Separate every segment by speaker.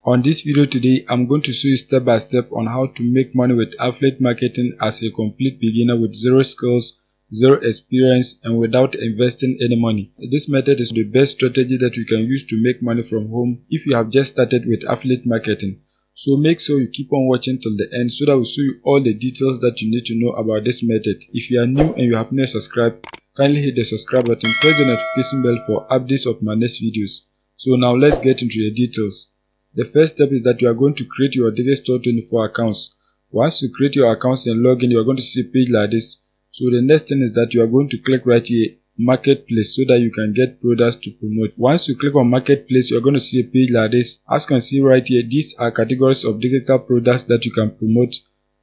Speaker 1: On this video today, I'm going to show you step by step on how to make money with affiliate marketing as a complete beginner with zero skills, zero experience, and without investing any money. This method is the best strategy that you can use to make money from home if you have just started with affiliate marketing. So make sure you keep on watching till the end so that I will show you all the details that you need to know about this method. If you are new and you have not subscribed, kindly hit the subscribe button, press the notification bell for updates of my next videos. So now let's get into the details. The first step is that you are going to create your Digistore 24 accounts. Once you create your accounts and log in, you are going to see a page like this. So the next thing is that you are going to click right here, Marketplace, so that you can get products to promote. Once you click on Marketplace, you are going to see a page like this. As you can see right here, these are categories of digital products that you can promote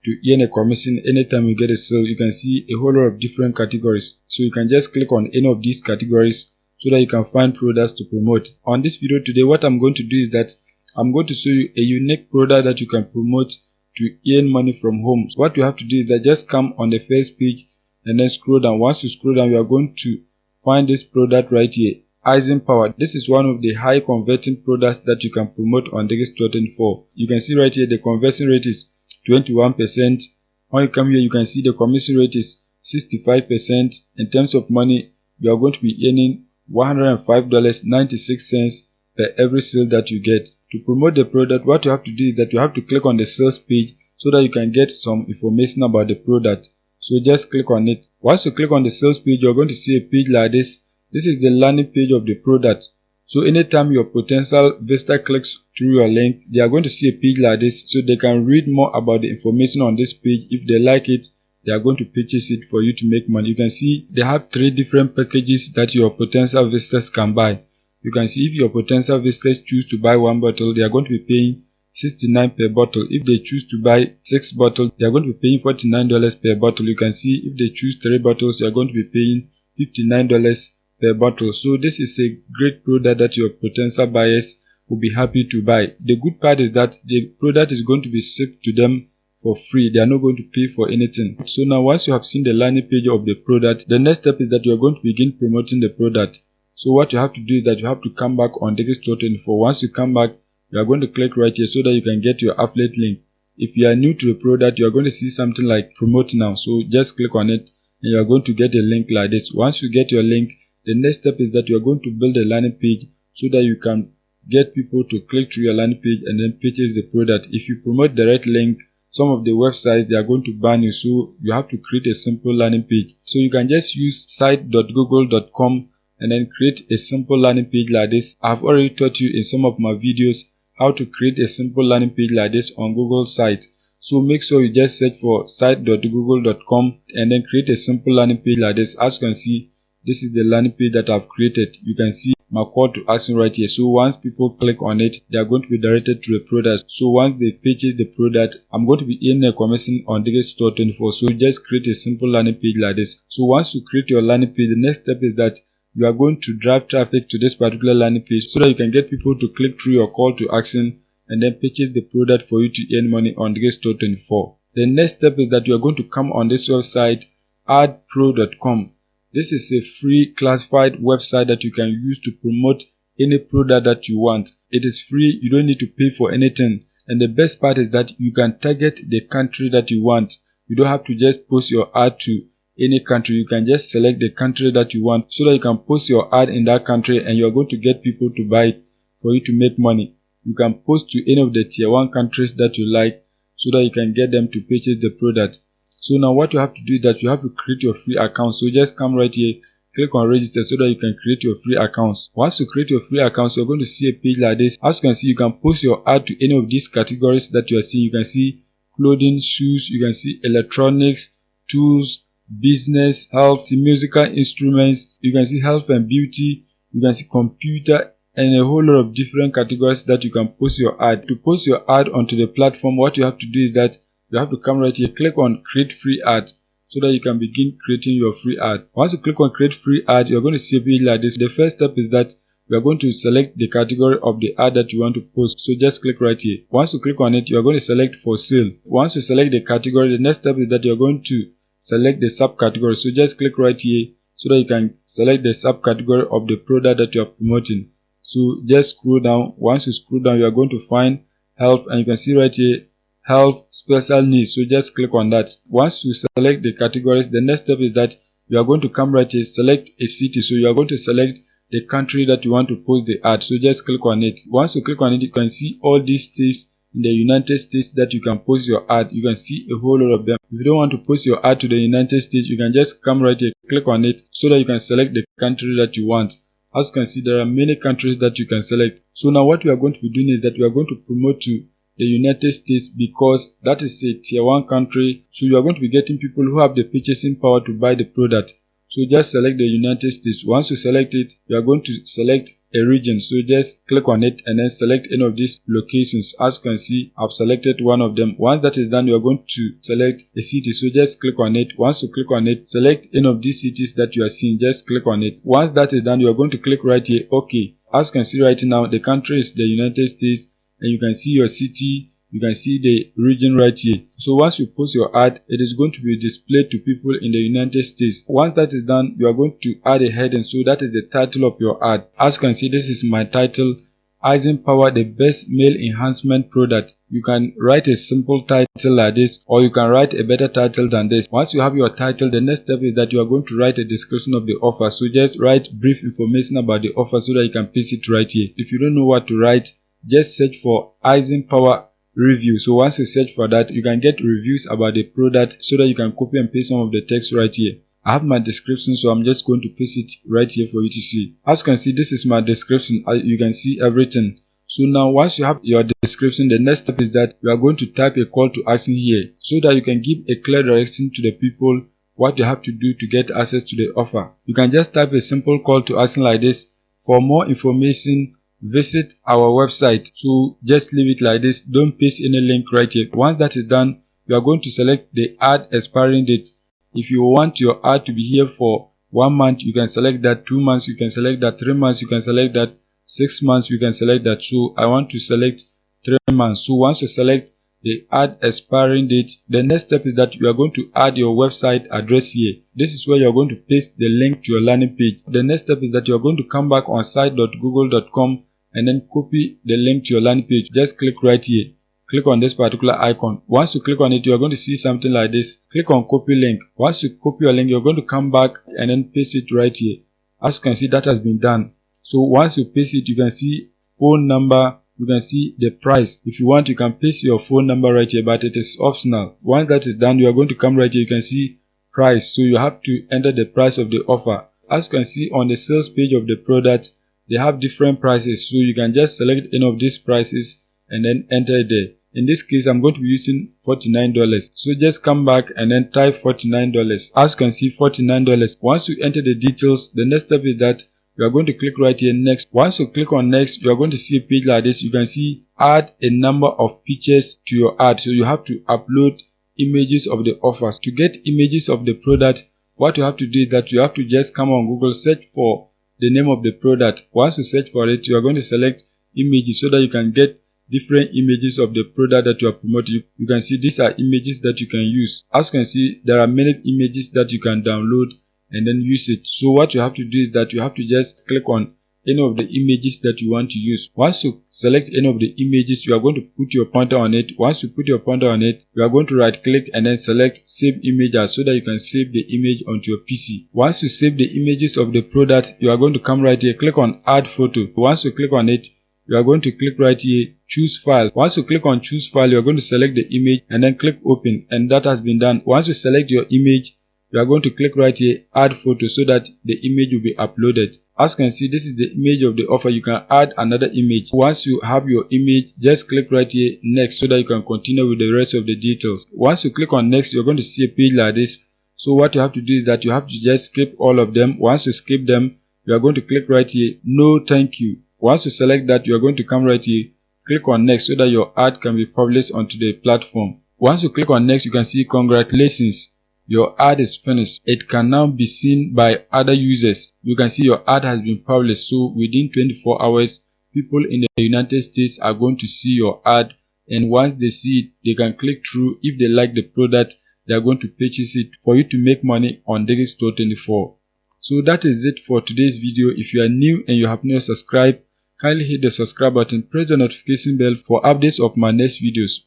Speaker 1: to earn a commission anytime you get a sale. You can see a whole lot of different categories. So you can just click on any of these categories so that you can find products to promote. On this video today, what I'm going to do is that I'm going to show you a unique product that you can promote to earn money from home. So what you have to do is that just come on the first page and then scroll down. Once you scroll down, you are going to find this product right here, Icing Power. This is one of the high converting products that you can promote on Digistore 24. You can see right here the conversion rate is 21%. When you come here, you can see the commission rate is 65%. In terms of money, you are going to be earning $105.96 per every sale that you get. To promote the product, what you have to do is that you have to click on the sales page so that you can get some information about the product. So just click on it. Once you click on the sales page, you're going to see a page like this. This is the landing page of the product. So anytime your potential visitor clicks through your link, they are going to see a page like this, so they can read more about the information on this page. If they like it, they are going to purchase it for you to make money. You can see they have 3 different packages that your potential visitors can buy. You can see if your potential visitors choose to buy 1 bottle, they are going to be paying $69 per bottle. If they choose to buy 6 bottles, they are going to be paying $49 per bottle. You can see if they choose 3 bottles, you are going to be paying $59 per bottle. So this is a great product that your potential buyers will be happy to buy. The good part is that the product is going to be shipped to them for free. They are not going to pay for anything. So now once you have seen the landing page of the product, the next step is that you are going to begin promoting the product. So what you have to do is that you have to come back on Digistore 24. Once you come back, you are going to click right here so that you can get your affiliate link. If you are new to the product, you are going to see something like promote now. So just click on it and you are going to get a link like this. Once you get your link, the next step is that you are going to build a landing page so that you can get people to click through your landing page and then purchase the product. If you promote direct link, some of the websites, they are going to ban you. So you have to create a simple landing page. So you can just use site.google.com and then create a simple landing page like this. I've already taught you in some of my videos how to create a simple landing page like this on Google site. So make sure you just search for site.google.com and then create a simple landing page like this. As you can see, this is the landing page that I've created. You can see my call to action right here. So once people click on it, they are going to be directed to the product. So once they purchase the product, I'm going to be earning a commission on Digistore 24. So just create a simple landing page like this. So once you create your landing page, the next step is that you are going to drive traffic to this particular landing page so that you can get people to click through your call to action and then purchase the product for you to earn money on Digistore 24. The next step is that you are going to come on this website, AdPro.com. This is a free classified website that you can use to promote any product that you want. It is free, you don't need to pay for anything. And the best part is that you can target the country that you want. You don't have to just post your ad to any country. You can just select the country that you want so that you can post your ad in that country and you are going to get people to buy it for you to make money. You can post to any of the tier 1 countries that you like so that you can get them to purchase the product. So now what you have to do is that you have to create your free account. So just come right here, click on register so that you can create your free accounts. Once you create your free accounts, you're going to see a page like this. As you can see, you can post your ad to any of these categories that you are seeing. You can see clothing, shoes, you can see electronics, tools, business, health, musical instruments, you can see health and beauty, you can see computer, and a whole lot of different categories that you can post your ad. To post your ad onto the platform, what you have to do is that you have to come right here, click on create free ad so that you can begin creating your free ad. Once you click on create free ad, you're going to see a page like this. The first step is that you are going to select the category of the ad that you want to post. So just click right here. Once you click on it, you are going to select for sale. Once you select the category, the next step is that you're going to select the subcategory. So just click right here so that you can select the subcategory of the product that you are promoting. So just scroll down. Once you scroll down, you are going to find health, and you can see right here health special needs. So just click on that. Once you select the categories, the next step is that you are going to come right here, select a city. So you are going to select the country that you want to post the ad. So just click on it. Once you click on it, you can see all these states in the United States that you can post your ad. You can see a whole lot of them. If you don't want to post your ad to the United States, you can just come right here, click on it, so that you can select the country that you want. As you can see, there are many countries that you can select. So now what we are going to be doing is that we are going to promote to the United States, because that is a tier 1 country. So you are going to be getting people who have the purchasing power to buy the product. So just select the United States. Once you select it, you are going to select a region. So just click on it and then select any of these locations. As you can see, I've selected one of them. Once that is done, you are going to select a city. So just click on it. Once you click on it, select any of these cities that you are seeing. Just click on it. Once that is done, you are going to click right here, OK. As you can see right now, the country is the United States, and you can see your city, you can see the region right here. So once you post your ad, it is going to be displayed to people in the United States. Once that is done, you are going to add a heading. So that is the title of your ad. As you can see, this is my title, Power, the best male enhancement product. You can write a simple title like this, or you can write a better title than this. Once you have your title, the next step is that you are going to write a description of the offer. So just write brief information about the offer so that you can paste it right here. If you don't know what to write, just search for Power review. So once you search for that, you can get reviews about the product so that you can copy and paste some of the text right here. I have my description, so I'm just going to paste it right here for you to see. As you can see, this is my description. You can see everything. So now once you have your description, the next step is that you are going to type a call to action here so that you can give a clear direction to the people what you have to do to get access to the offer. You can just type a simple call to action like this. For more information, visit our website. So just leave it like this. Don't paste any link right here. Once that is done, you are going to select the ad expiring date. If you want your ad to be here for 1 month, you can select that. 2 months, you can select that. 3 months, you can select that. 6 months, you can select that. So I want to select 3 months. So once you select the ad expiring date, the next step is that you are going to add your website address here. This is where you are going to paste the link to your landing page. The next step is that you are going to come back on site.google.com and then copy the link to your landing page. Just click right here. Click on this particular icon. Once you click on it, you are going to see something like this. Click on copy link. Once you copy your link, you're going to come back and then paste it right here. As you can see, that has been done. So once you paste it, you can see phone number, you can see the price. If you want, you can paste your phone number right here, but it is optional. Once that is done, you are going to come right here. You can see price. So you have to enter the price of the offer. As you can see on the sales page of the product, they have different prices. So you can just select any of these prices and then enter it there. In this case, I'm going to be using $49. So just come back and then type $49. As you can see, $49. Once you enter the details, the next step is that you are going to click right here, next. Once you click on next, you are going to see a page like this. You can see add a number of pictures to your ad. So you have to upload images of the offers. To get images of the product, what you have to do is that you have to just come on Google, search for the name of the product. Once you search for it, you are going to select images so that you can get different images of the product that you are promoting. You can see these are images that you can use. As you can see, there are many images that you can download and then use it. So what you have to do is that you have to just click on any of the images that you want to use. Once you select any of the images, you are going to put your pointer on it. Once you put your pointer on it, you are going to right click and then select save image as, so that you can save the image onto your PC. Once you save the images of the product, you are going to come right here, click on add photo. Once you click on it, you are going to click right here, choose file. Once you click on choose file, you are going to select the image and then click open, and that has been done. Once you select your image, you are going to click right here, add photo, so that the image will be uploaded. As you can see, this is the image of the offer. You can add another image. Once you have your image, just click right here, next, so that you can continue with the rest of the details. Once you click on next, you're going to see a page like this. So what you have to do is that you have to just skip all of them. Once you skip them, you are going to click right here, no thank you. Once you select that, you are going to come right here, click on next, so that your ad can be published onto the platform. Once you click on next, you can see congratulations, your ad is finished. It can now be seen by other users. You can see your ad has been published. So within 24 hours, people in the United States are going to see your ad, and once they see it, they can click through. If they like the product, they are going to purchase it for you to make money on Daily Store 24. So that is it for today's video. If you are new and you have not subscribed, kindly hit the subscribe button, press the notification bell for updates of my next videos.